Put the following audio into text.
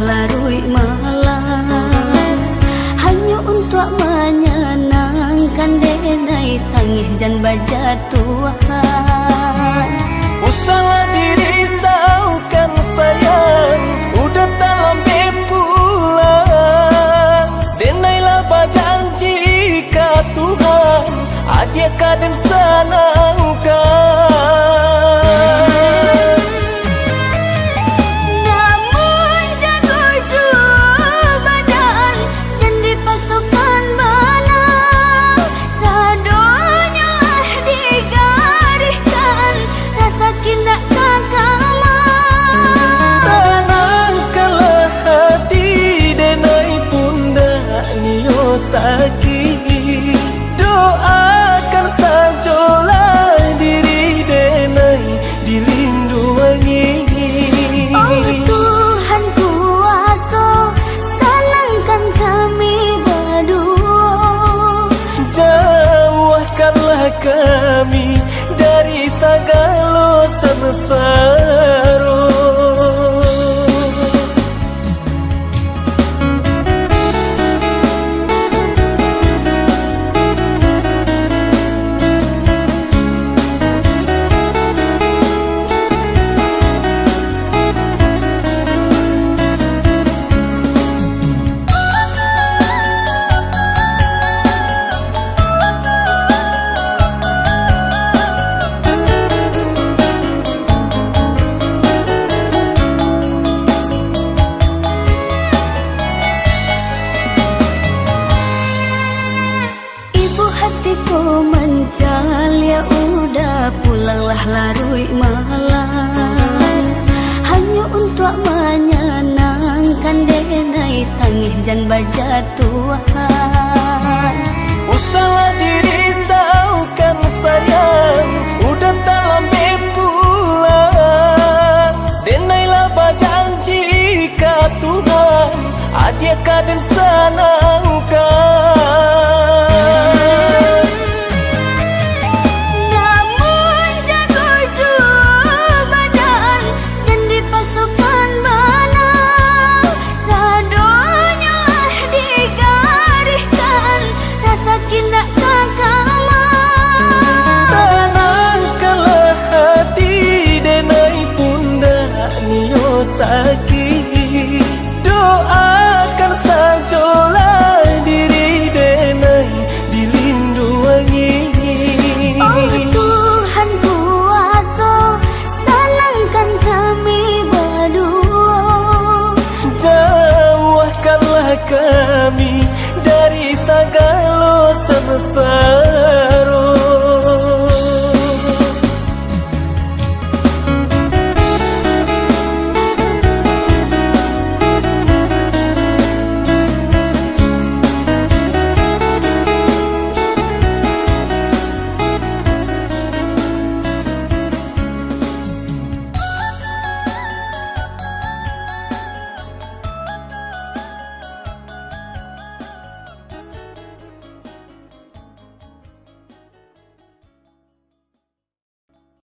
larut malam hanya untuk menyenangkan denai tangis dan berjatuhan. Usahlah dirisaukan sayang, udah tak lambe pulang. Denailah berjanji ke Tuhan, adia kaden senangkan. Namun jago badan dan dipasukan mana sadonya lah digariskan rasa kindak kakama. Tenangkanlah hati denai pundak nio sakit, doakan sajolah diri denai dilindungi. Oh Tuhan kuasa, senangkan kami berdua. Jauhkanlah kami dari segala sengsara. Hatiku mencal ya udah pulanglah larut malam hanya untuk menyenangkan denai tangis dan berjatuhan. Usahlah diri